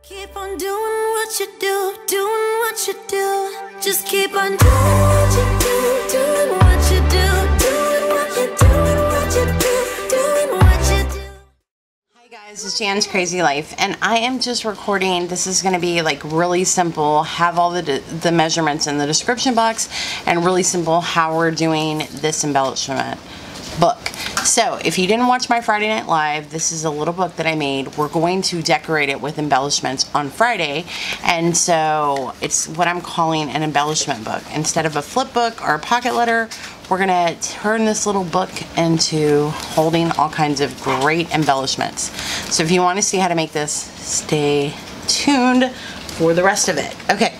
Keep on doing what you do, doing what you do. Just keep on doing what you do, doing what you do, doing what you do, doing what you do, doing what you do. Hi guys, it's Janscrazylife, and I am just recording. This is going to be like really simple, have all the measurements in the description box, and really simple how we're doing this embellishment book. So if you didn't watch my Friday Night Live, this is a little book that I made. We're going to decorate it with embellishments on Friday, and so it's what I'm calling an embellishment book. Instead of a flip book or a pocket letter, we're gonna turn this little book into holding all kinds of great embellishments. So if you want to see how to make this, stay tuned for the rest of it. Okay.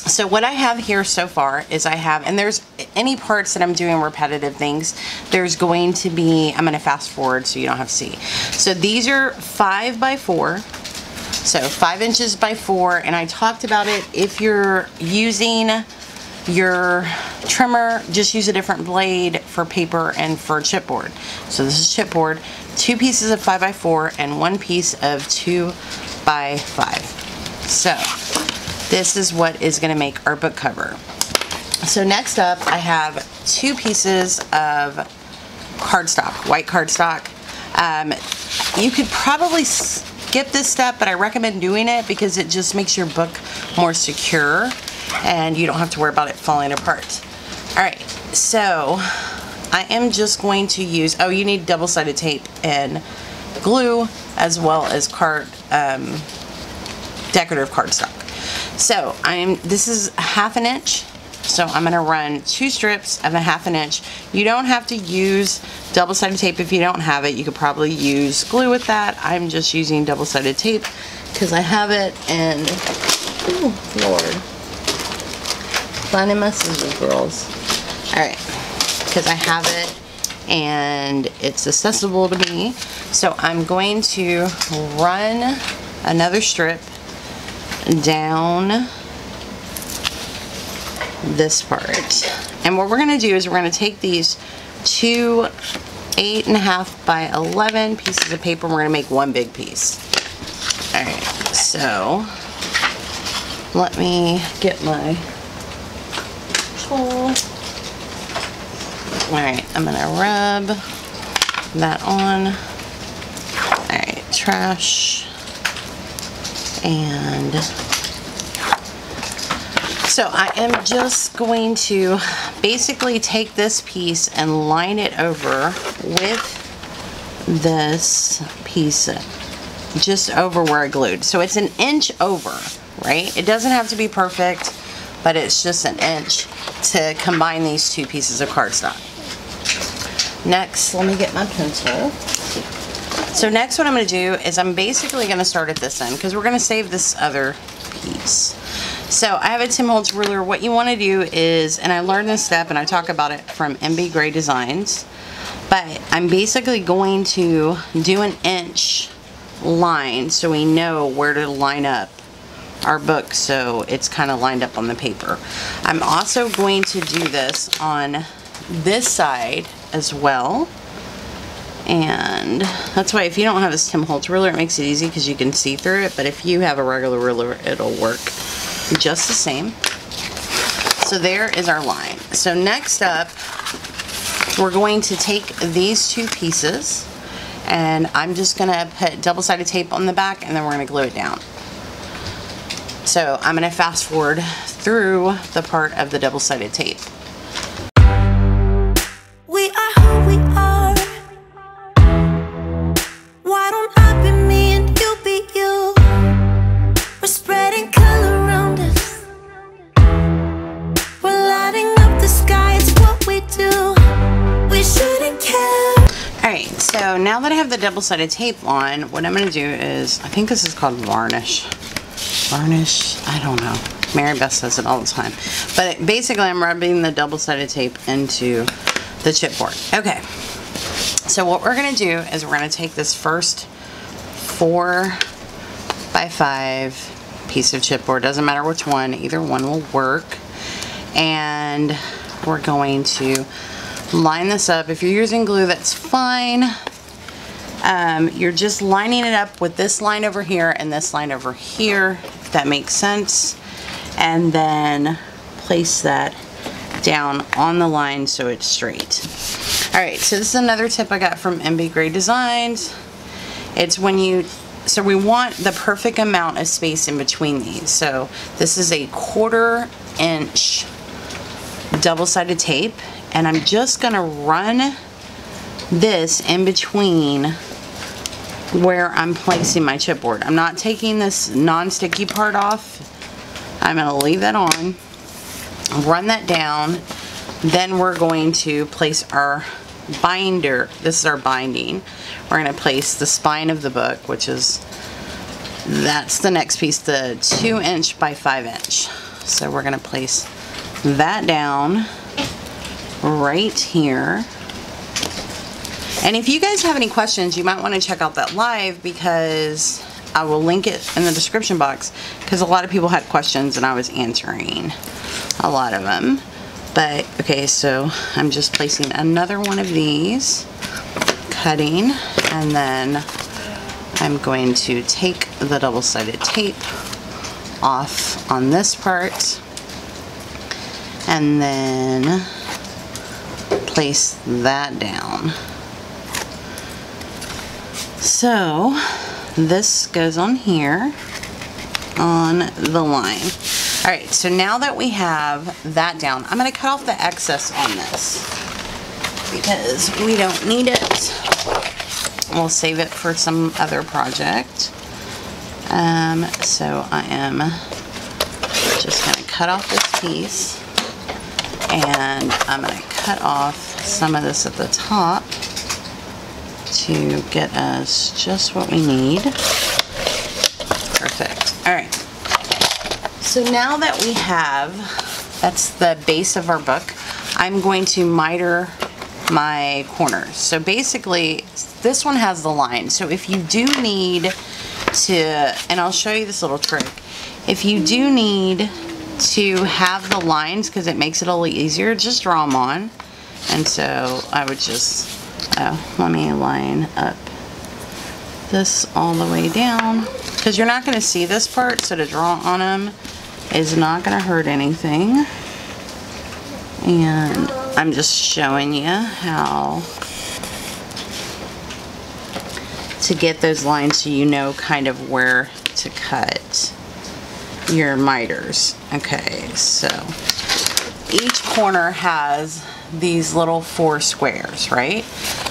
So what I have here so far is I have, and there's any parts that I'm doing repetitive things, there's going to be, I'm going to fast forward so you don't have to see. So these are 5 by 4, so 5 inches by 4, and I talked about it. If you're using your trimmer, just use a different blade for paper and for chipboard. So this is chipboard, 2 pieces of 5 by 4 and 1 piece of 2 by 5. So this is what is going to make our book cover. So next up, I have 2 pieces of cardstock, white cardstock. You could probably skip this step, but I recommend doing it because it just makes your book more secure and you don't have to worry about it falling apart. Alright, so I am just going to use, oh, you need double-sided tape and glue as well as decorative cardstock. So this is 1/2 inch, so I'm going to run 2 strips of 1/2 inch. You don't have to use double-sided tape if you don't have it. You could probably use glue with that. I'm just using double-sided tape because I have it, and oh Lord, finding my scissors, girls. Alright, because I have it and it's accessible to me. So I'm going to run another strip down this part, and what we're going to do is we're going to take these 2 8.5 by 11 pieces of paper, and we're going to make one big piece. Alright, so let me get my tool. Alright, I'm going to rub that on. Alright, trash. And so I am just going to basically take this piece and line it over with this piece just over where I glued. So it's 1 inch over, right? It doesn't have to be perfect, but it's just 1 inch to combine these 2 pieces of cardstock. Next, let me get my pencil. So next what I'm going to do is I'm basically going to start at this end because we're going to save this other piece. So I have a Tim Holtz ruler. What you want to do is, and I learned this step and I talk about it from MB Gray Designs, but I'm basically going to do 1 inch line so we know where to line up our book so it's kind of lined up on the paper. I'm also going to do this on this side as well. And that's why if you don't have this Tim Holtz ruler, it makes it easy because you can see through it, but if you have a regular ruler, it'll work just the same. So there is our line. So next up, we're going to take these 2 pieces, and I'm just going to put double-sided tape on the back, and then we're going to glue it down. So I'm going to fast forward through the part of the double-sided tape. We are who we are. Why don't I be me and you be you? We're spreading color around us. We're lighting up the sky, it's what we do. We shouldn't care. Alright, so now that I have the double-sided tape on, what I'm going to do is, I think this is called varnish. Varnish? I don't know. Mary Beth says it all the time. But basically I'm rubbing the double-sided tape into the chipboard. Okay. So what we're going to do is we're going to take this first 4 by 5 piece of chipboard, doesn't matter which one, either one will work, and we're going to line this up. If you're using glue, that's fine. You're just lining it up with this line over here and this line over here, if that makes sense. And then place that down on the line so it's straight. Alright, so this is another tip I got from MB Gray Designs. It's when you, so we want the perfect amount of space in between these. So this is a 1/4 inch double-sided tape, and I'm just gonna run this in between where I'm placing my chipboard. I'm not taking this non-sticky part off. I'm gonna leave that on, run that down, then we're going to place our binder. This is our binding. We're going to place the spine of the book, which is, that's the next piece, the 2 inch by 5 inch. So we're going to place that down right here. And if you guys have any questions, you might want to check out that live, because I will link it in the description box, because a lot of people had questions and I was answering a lot of them. But okay, so I'm just placing another one of these, cutting, and then I'm going to take the double-sided tape off on this part and then place that down. So this goes on here on the line. Alright, so now that we have that down, I'm going to cut off the excess on this because we don't need it. We'll save it for some other project. So I am just going to cut off this piece, and I'm going to cut off some of this at the top to get us just what we need. Perfect. Alright. So now that we have, that's the base of our book, I'm going to miter my corners. So basically, this one has the line. So if you do need to, and I'll show you this little trick, if you do need to have the lines, because it makes it a little easier, just draw them on. And so I would just, let me line up this all the way down, because you're not going to see this part, so to draw on them is not going to hurt anything. And I'm just showing you how to get those lines so you know kind of where to cut your miters. Okay, so each corner has these little 4 squares, right?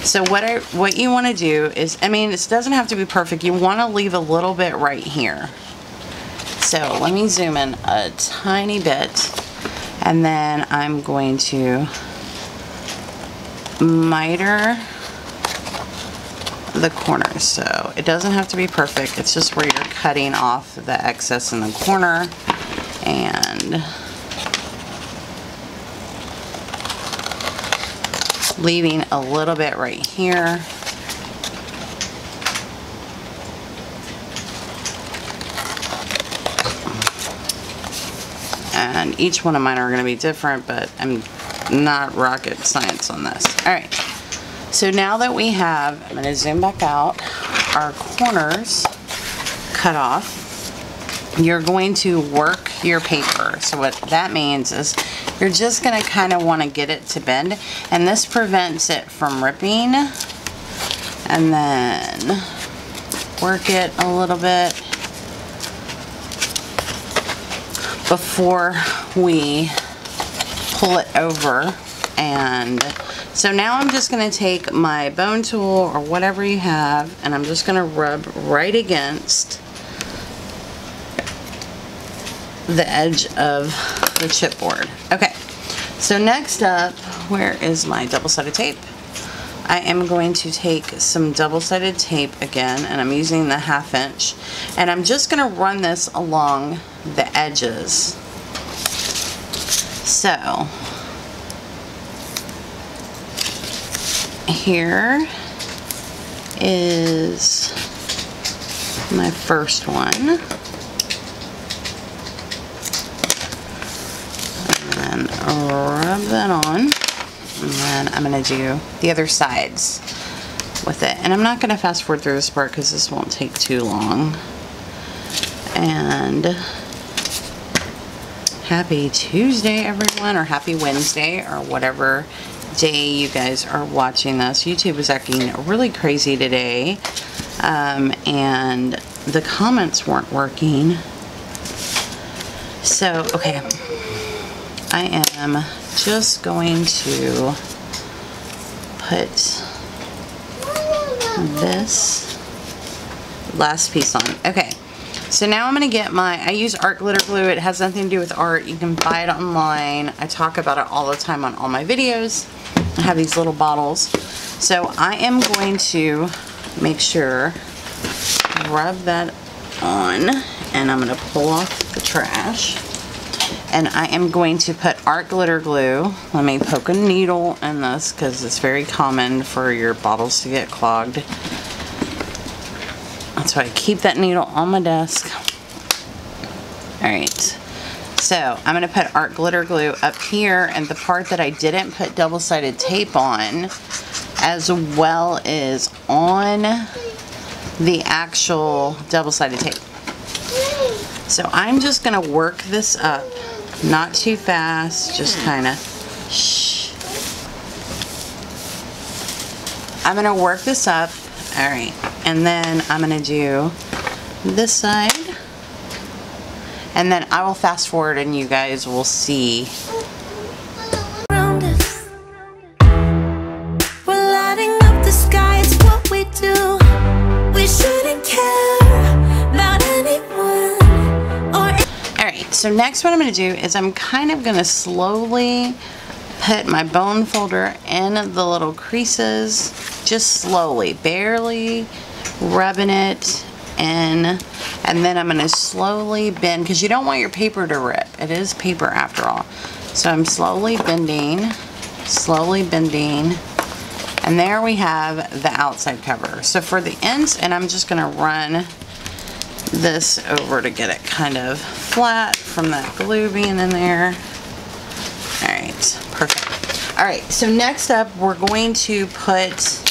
So what you want to do is, I mean, it doesn't have to be perfect. You want to leave a little bit right here. So let me zoom in a tiny bit, and then I'm going to miter the corners. So it doesn't have to be perfect. It's just where you're cutting off the excess in the corner, and leaving a little bit right here. And each one of mine are going to be different, but I'm not rocket science on this. Alright, so now that we have, I'm going to zoom back out, our corners cut off, you're going to work your paper. So what that means is you're just going to kind of want to get it to bend, and this prevents it from ripping. And then work it a little bit before we pull it over. And so now I'm just going to take my bone tool or whatever you have, and I'm just going to rub right against the edge of the chipboard. Okay, so next up, where is my double-sided tape? I am going to take some double-sided tape again, and I'm using the 1/2 inch, and I'm just going to run this along the edges. So here is my first one. And rub that on, and then I'm going to do the other sides. with it. And I'm not going to fast forward through this part because this won't take too long. And happy Tuesday, everyone, or happy Wednesday, or whatever day you guys are watching this. YouTube is acting really crazy today, and the comments weren't working. So, okay, I am just going to put this last piece on. Okay, so now I'm going to get my, I use art glitter glue. It has nothing to do with art. You can buy it online. I talk about it all the time on all my videos. I have these little bottles. So I am going to make sure, rub that on, and I'm going to pull off the trash. And I am going to put art glitter glue. Let me poke a needle in this because it's very common for your bottles to get clogged. That's why I keep that needle on my desk. Alright, so I'm going to put art glitter glue up here, and the part that I didn't put double-sided tape on, as well as on the actual double-sided tape. So I'm just going to work this up, not too fast, just kind of shh. I'm going to work this up. Alright, and then I'm going to do this side, and then I will fast forward and you guys will see. Around us, we're lighting up the sky, it's what we do. We shouldn't care about anyone or Alright, so next what I'm going to do is I'm kind of going to slowly put my bone folder in the little creases, just slowly, barely rubbing it in, and then I'm going to slowly bend, because you don't want your paper to rip. It is paper after all. So I'm slowly bending, and there we have the outside cover. So for the ends, and I'm just going to run this over to get it kind of flat from that glue being in there. Alright, perfect. Alright, so next up we're going to put,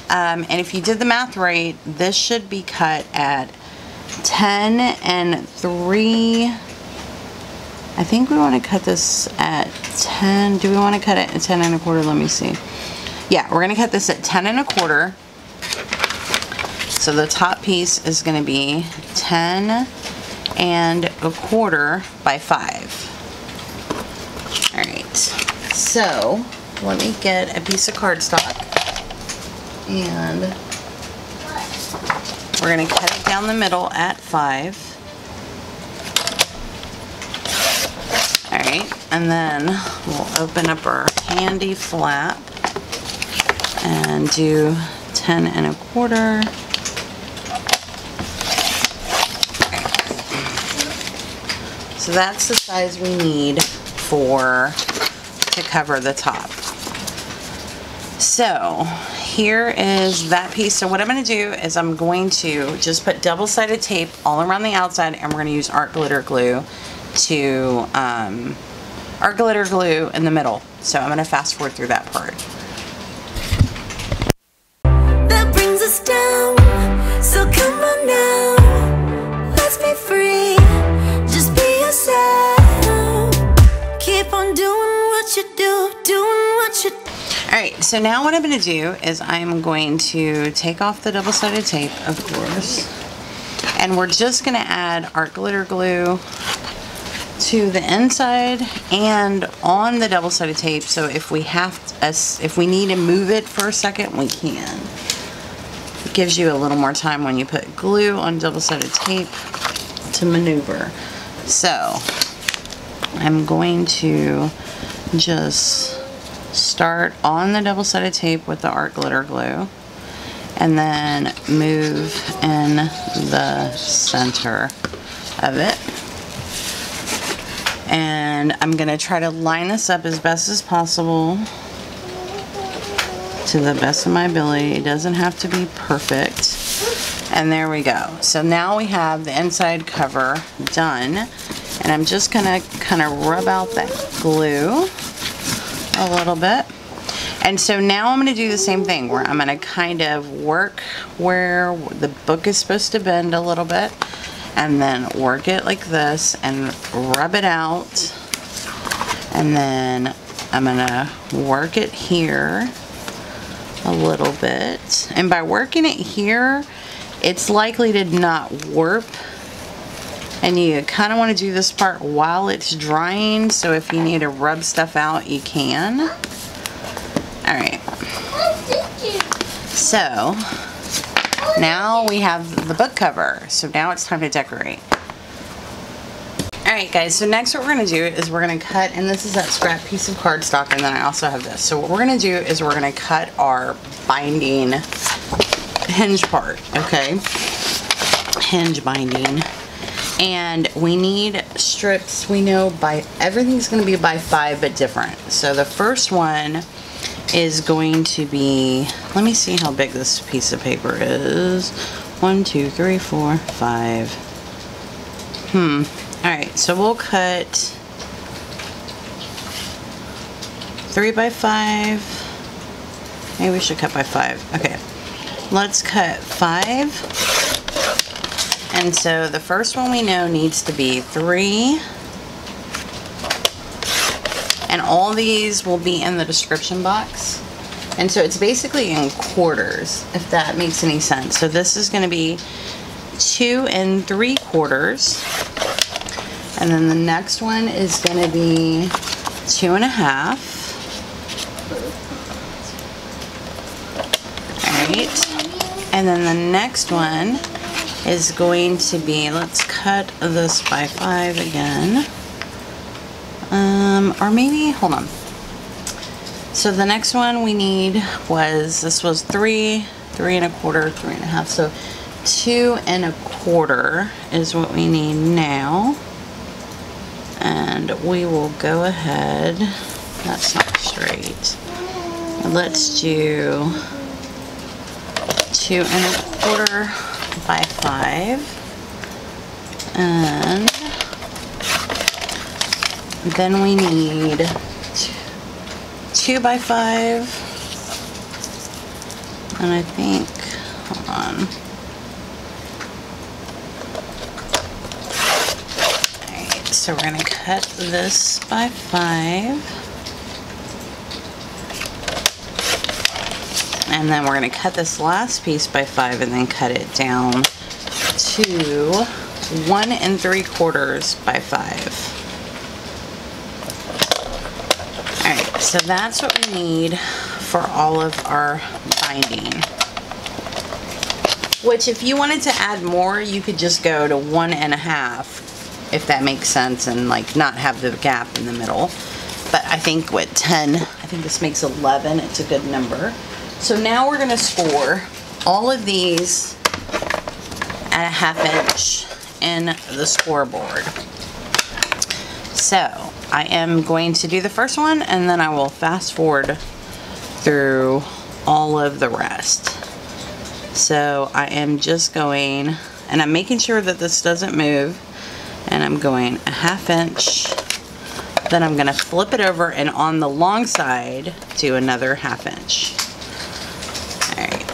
and if you did the math right, this should be cut at 10 and 3. I think we want to cut this at 10. Do we want to cut it at 10 and a quarter? Let me see. Yeah, we're going to cut this at 10 and a quarter. So the top piece is going to be 10 and a quarter by 5. Alright, so let me get a piece of cardstock, and we're going to cut it down the middle at 5. Alright, and then we'll open up our handy flap and do 10 and a quarter. So that's the size we need to cover the top. So here is that piece. So what I'm going to do is I'm going to just put double-sided tape all around the outside, and we're going to use art glitter glue to art glitter glue in the middle. So I'm going to fast forward through that part. that brings us down. So come on now, let's be free. Just be yourself. Keep on doing what you do, doing what you do. Alright, so now what I'm going to do is I'm going to take off the double-sided tape, of course, and we're just going to add art glitter glue to the inside and on the double-sided tape, so if we need to move it for a second, we can. It gives you a little more time when you put glue on double-sided tape to maneuver. So I'm going to just start on the double-sided tape with the art glitter glue, and then move in the center of it. And I'm going to try to line this up as best as possible to the best of my ability. It doesn't have to be perfect. And there we go. So now we have the inside cover done. And I'm just going to kind of rub out that glue a little bit. And so now I'm going to do the same thing where I'm going to kind of work where the book is supposed to bend a little bit, and then work it like this and rub it out. And then I'm going to work it here a little bit. And by working it here, it's likely to not warp. And you kind of want to do this part while it's drying, so if you need to rub stuff out, you can. Alright. So, now we have the book cover. So now it's time to decorate. Alright guys, so next what we're going to do is we're going to cut, and this is that scrap piece of cardstock, and then I also have this. So what we're going to do is we're going to cut our binding hinge part, okay? Hinge binding. And we need strips, we know everything's going to be by 5 but different. So the first one is going to be, let me see how big this piece of paper is. 1, 2, 3, 4, 5. Alright, so we'll cut 3 by 5. Maybe we should cut by 5. Okay, let's cut 5. And so the first one we know needs to be 3. And all these will be in the description box. And so it's basically in quarters, if that makes any sense. So this is going to be 2 3/4. And then the next one is going to be 2 1/2. Alright. And then the next one is going to be, let's cut this by 5 again. Or maybe, hold on. So the next one we need was, this was 3, 3 1/4, 3 1/2. So 2 1/4 is what we need now. And we will go ahead, that's not straight. Let's do 2 1/4 by 5. And then we need 2 by 5. And I think, hold on. Alright, so we're going to cut this by 5. And then we're going to cut this last piece by 5 and then cut it down to 1 3/4 by 5. Alright, so that's what we need for all of our binding. Which, if you wanted to add more, you could just go to 1 1/2, if that makes sense, and like not have the gap in the middle. But I think with 10, I think this makes 11, it's a good number. So now we're going to score all of these at a 1/2 inch in the scoreboard. So I am going to do the first one, and then I will fast forward through all of the rest. So I am just going, and I'm making sure that this doesn't move, and I'm going a 1/2 inch, then I'm going to flip it over, and on the long side do another 1/2 inch. Alright,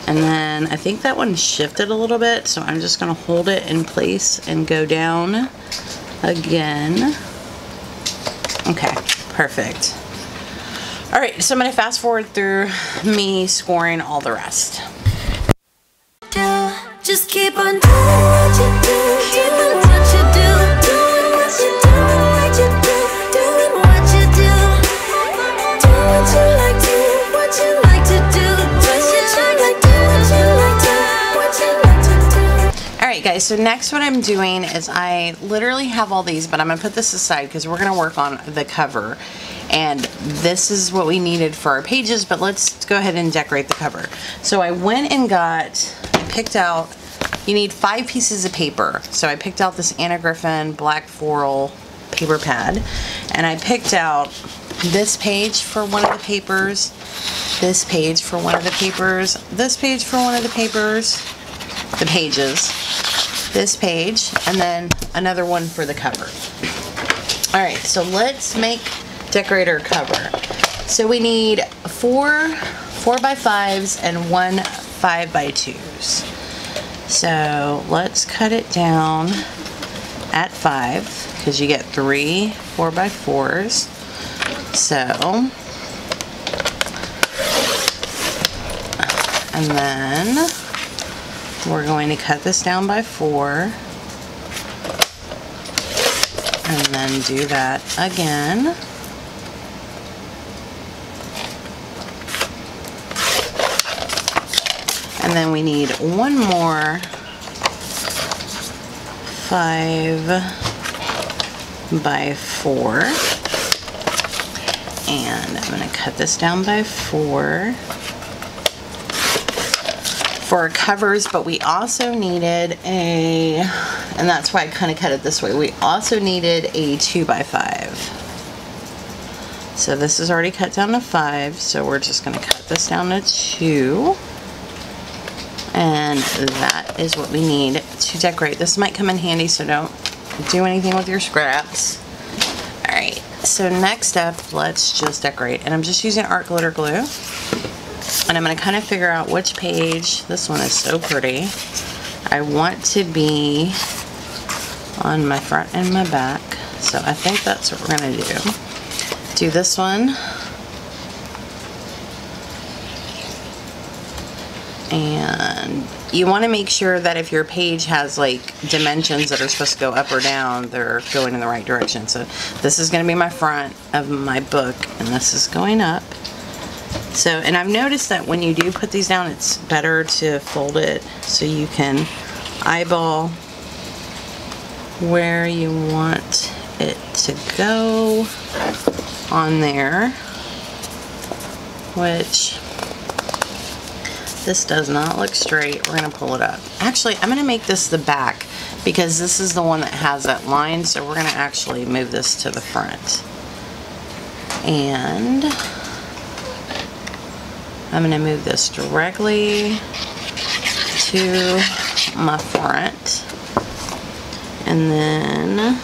and then I think that one shifted a little bit, so I'm just going to hold it in place and go down again. Okay, perfect. Alright, so I'm going to fast forward through me scoring all the rest. Just keep on doing what you do, doing what you do, doing what you do, what you do, doing what you do, do what you like to, what you like to do, what you like to, what you like to do. Alright guys, so next what I'm doing is I literally have all these, but I'm going to put this aside because we're going to work on the cover. And this is what we needed for our pages, but let's go ahead and decorate the cover. So I went and picked out, you need 5 pieces of paper. So I picked out this Anna Griffin black floral paper pad, and I picked out this page for one of the papers, this page for one of the papers, this page for one of the papers, the pages, this page, and then another one for the cover. Alright, so let's decorate our cover. So we need 4 4x5s and 1 5x2s. So let's cut it down at 5 because you get 3 4x4s. So, and then we're going to cut this down by 4 and then do that again. And then we need one more 5x4, and I'm going to cut this down by 4 for our covers, but we also needed a, and that's why I kind of cut it this way, we also needed a 2x5. So this is already cut down to 5, so we're just going to cut this down to 2. And that is what we need to decorate. This might come in handy, so don't do anything with your scraps. Alright, so next up, let's just decorate. And I'm just using art glitter glue. And I'm going to kind of figure out which page, this one is so pretty, I want to be on my front and my back. So I think that's what we're going to do. Do this one. And you want to make sure that if your page has like dimensions that are supposed to go up or down, they're going in the right direction. So this is going to be my front of my book, and this is going up. So, and I've noticed that when you do put these down, it's better to fold it so you can eyeball where you want it to go on there, which this does not look straight. We're going to pull it up. Actually, I'm going to make this the back because this is the one that has that line, so we're going to actually move this to the front. And I'm going to move this directly to my front. And then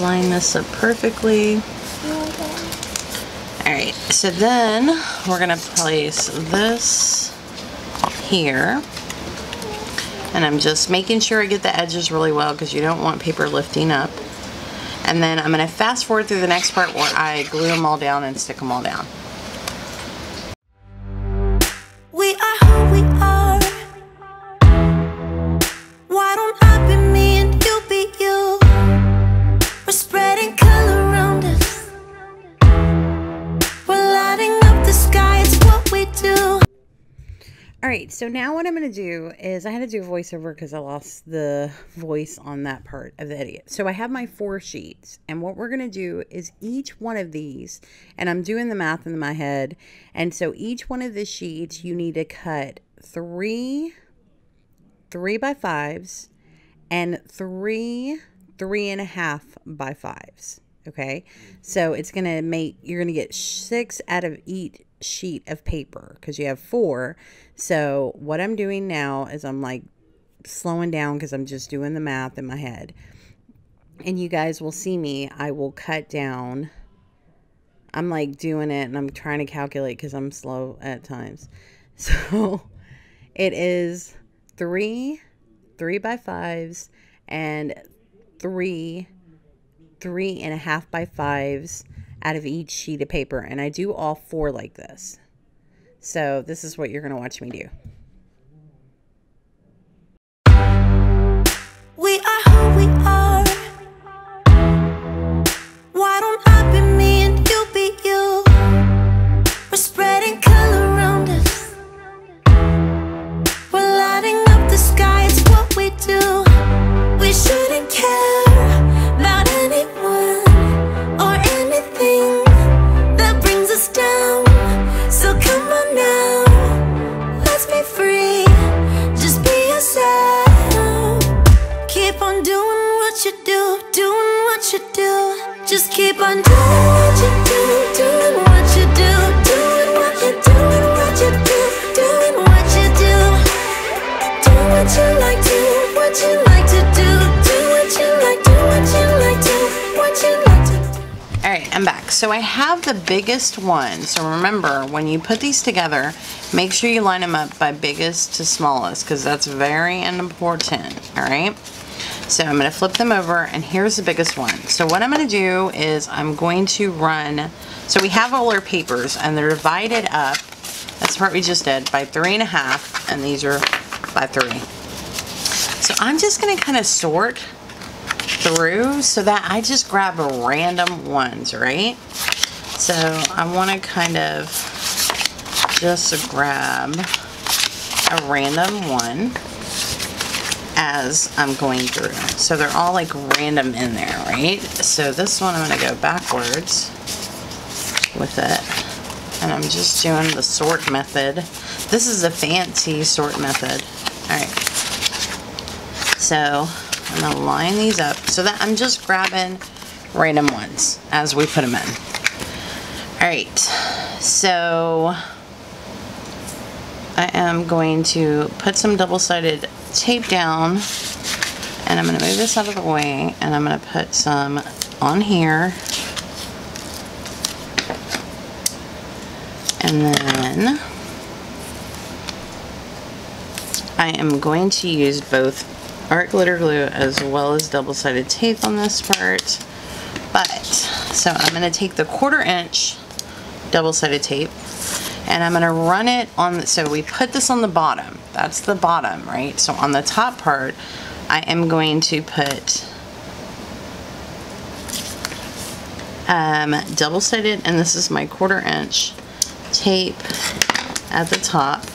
line this up perfectly. Alright, so then we're going to place this here. And I'm just making sure I get the edges really well because you don't want paper lifting up. And then I'm going to fast forward through the next part where I glue them all down and stick them all down. We are who we are. Why don't I be me and you be you? We're spreading color around us. We're lighting up the sky, it's what we do. Alright, so now what I'm going to do is I had to do a voiceover because I lost the voice on that part of the video. So I have my 4 sheets, and what we're going to do is each one of these, and I'm doing the math in my head, and so each one of the sheets you need to cut 3 3x5s and 3 3.5x5s. Okay, so it's going to make, you're going to get 6 out of each sheet of paper because you have 4. So what I'm doing now is I'm like slowing down because I'm just doing the math in my head, and you guys will see me, I will cut down, I'm like doing it and I'm trying to calculate because I'm slow at times. So it is 3 3x5s and 3 3.5x5s out of each sheet of paper, and I do all 4 like this. So this is what you're going to watch me do. We are who we are. Why don't I be me and you be you? We're spreading color around us. We're lighting up the sky, it's what we do. We shouldn't care about anyone or anything that brings us down. So come on now, let's be free. Just be yourself. Keep on doing what you do, doing what you do. Just keep on doing what you do, doing what you do, doing what you do, doing what you do, doing what you do. Do what you like, do what you like to do, do what you like, do Alright, I'm back. So I have the biggest one. So remember, when you put these together, make sure you line them up by biggest to smallest, because that's very important. Alright? So I'm going to flip them over, and here's the biggest one. So what I'm going to do is I'm going to run, so we have all our papers, and they're divided up, that's what we just did, by 3.5, and these are by 3. So I'm just going to kind of sort through so that I just grab random ones, right? So I want to kind of just grab a random one as I'm going through. So they're all like random in there, right? So this one I'm going to go backwards with it. And I'm just doing the sort method. This is a fancy sort method. Alright. So I'm going to line these up so that I'm just grabbing random ones as we put them in. Alright, so I am going to put some double-sided tape down, and I'm going to move this out of the way, and I'm going to put some on here. And then I am going to use both art glitter glue as well as double-sided tape on this part. But, so I'm going to take the 1/4 inch double-sided tape, and I'm going to run it on, so we put this on the bottom. That's the bottom, right? So on the top part, I am going to put double-sided, and this is my 1/4 inch tape at the top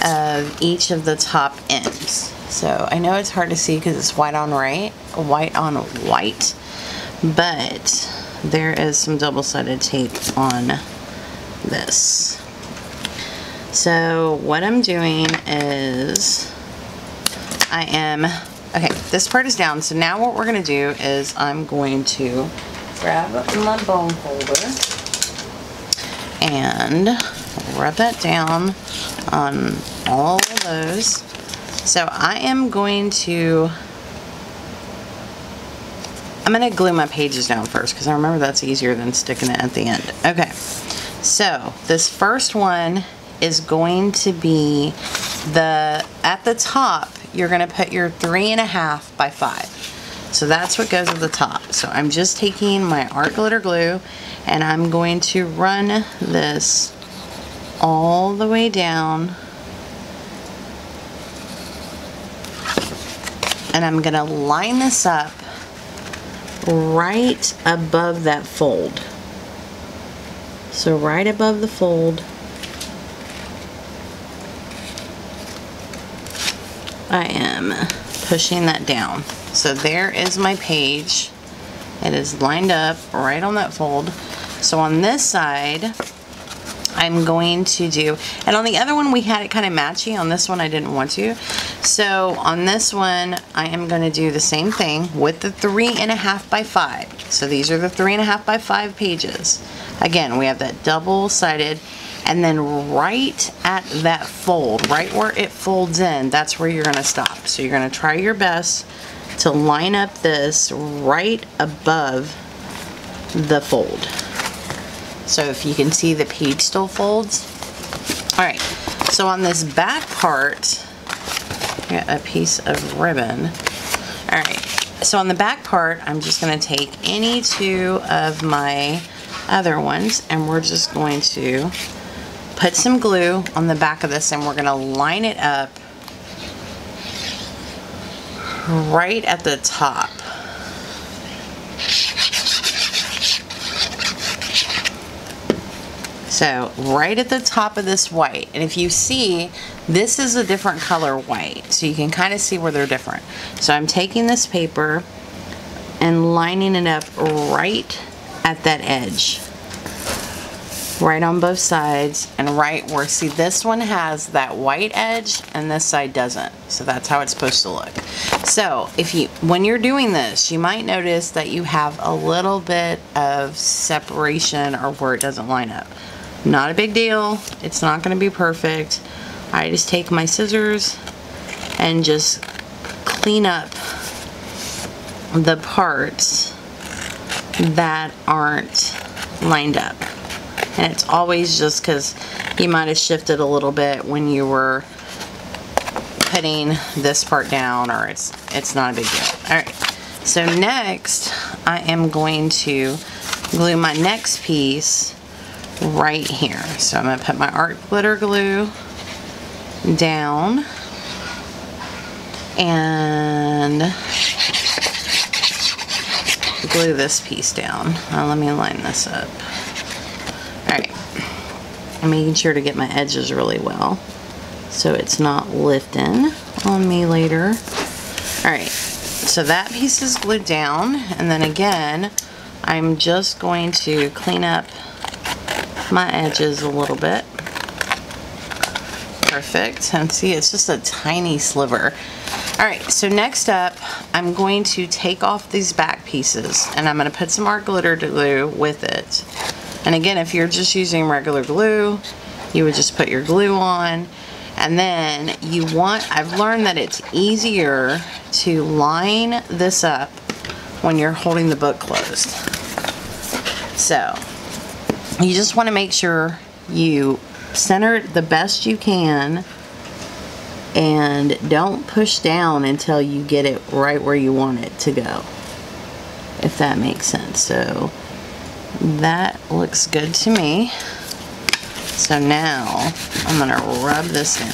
of each of the top ends. So I know it's hard to see because it's white on white, but there is some double-sided tape on this. So what I'm doing is okay, this part is down. So now what we're going to do is I'm going to grab my bone folder and rub that down on all of those. So I'm going to glue my pages down first because I remember that's easier than sticking it at the end. Okay, so this first one is going to be at the top, you're going to put your 3.5 by 5. So that's what goes at the top. So I'm just taking my art glitter glue and I'm going to run this all the way down, and I'm going to line this up right above that fold. So right above the fold, I am pushing that down. So there is my page. It is lined up right on that fold. So on this side, I'm going to do, and on the other one we had it kind of matchy. On this one I didn't want to. So on this one I am going to do the same thing with the 3.5 by 5. So these are the 3.5 by 5 pages. Again, we have that double-sided, and then right at that fold, right where it folds in, that's where you're going to stop. So you're going to try your best to line up this right above the fold. So if you can see, the page still folds. Alright, so on this back part, I got a piece of ribbon. Alright, so on the back part, I'm just going to take any two of my other ones, and we're just going to put some glue on the back of this, and we're going to line it up right at the top. So right at the top of this white, and if you see, this is a different color white, so you can kind of see where they're different. So I'm taking this paper and lining it up right at that edge, right on both sides, and right where, see, this one has that white edge and this side doesn't. So that's how it's supposed to look. So when you're doing this, you might notice that you have a little bit of separation or where it doesn't line up. Not a big deal. It's not going to be perfect. I just take my scissors and just clean up the parts that aren't lined up. And it's always just because you might have shifted a little bit when you were putting this part down, or it's not a big deal. Alright, so next I am going to glue my next piece right here. So I'm going to put my art glitter glue down and glue this piece down. Now let me line this up. Alright, I'm making sure to get my edges really well so it's not lifting on me later. Alright, so that piece is glued down, and then again I'm just going to clean up my edges a little bit. Perfect. And see, it's just a tiny sliver. Alright, so next up I'm going to take off these back pieces and I'm going to put some art glitter glue with it. And again, if you're just using regular glue, you would just put your glue on. And then I've learned that it's easier to line this up when you're holding the book closed. So you just want to make sure you center it the best you can and don't push down until you get it right where you want it to go, if that makes sense. So that looks good to me. So now I'm going to rub this down.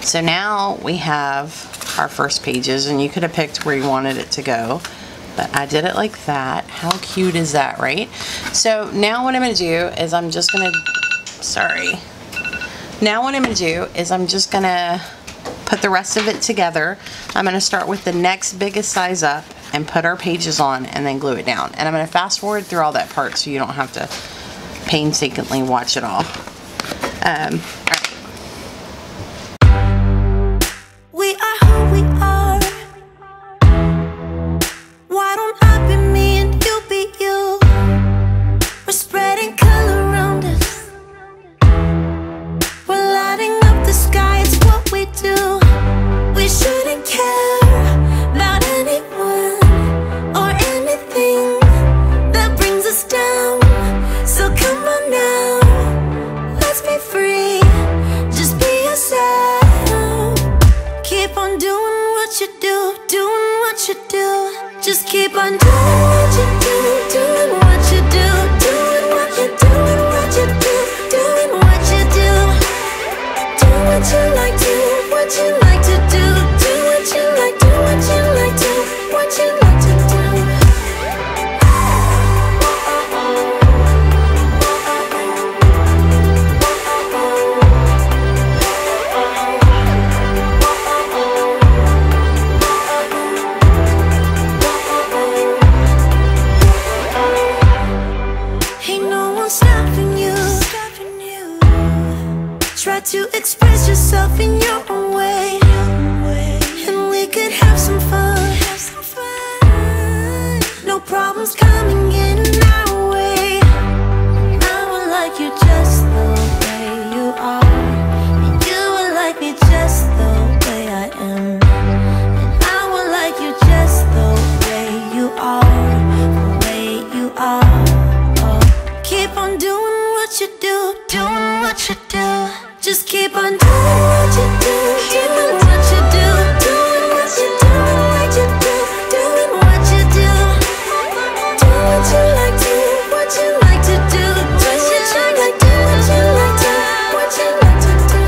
So now we have our first pages, and you could have picked where you wanted it to go, but I did it like that. How cute is that, right? So now what I'm going to do is I'm just going to put the rest of it together. I'm going to start with the next biggest size up and put our pages on and then glue it down. And I'm going to fast forward through all that part so you don't have to painstakingly watch it all. Alright. We are who we are. Why don't I be me and you be you? We're spreading color around us. We're lighting up the sky, it's what we do. We shouldn't care about anyone or anything that brings us down. So come on now, let's be free. Just be yourself. Keep on doing what you do, doing what you do. Just keep on doing what you do, doing what you do, doing what you do, doing what you do, doing what you do. Do what you like, do what you like to do, do what you like, do what you like, do what you like to do. Try to express yourself in your own way, and we could have some fun. No problems coming in our way. I would like you just the way you are, and you would like me just the way I am. And I would like you just the way you are, the way you are. Oh, keep on doing what you do, doing what you do. Just keep on doing what you do, doing what you do, doing what you do, what you do, doing what you do. Do what you like, do what you like to do, do what you like, do what you like to, what you like to do.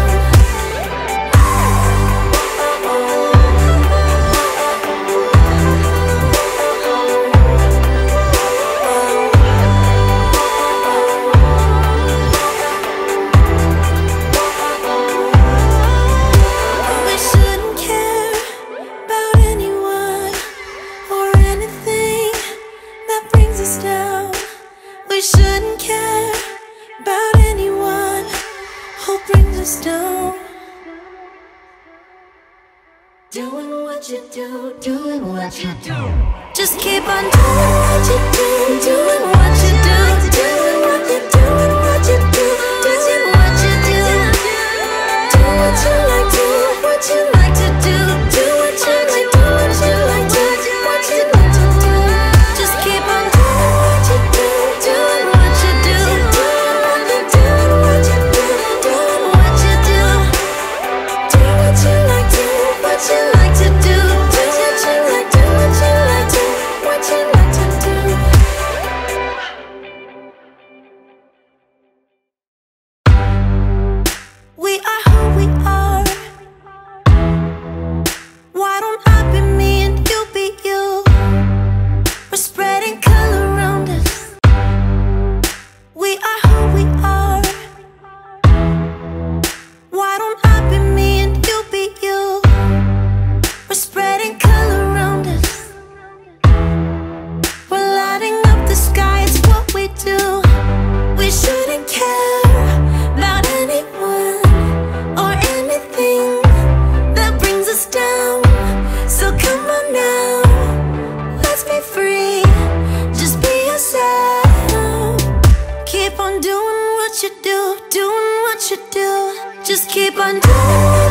We shouldn't care about anyone who brings us down. Doing what you do, doing what you do. Just keep on doing what you do, doing what you do, doing what you do, what you do, doing what you do. Do what you like, do what you like to do, do what you like, do what you like to, what you like to do. Just keep Just keep on doing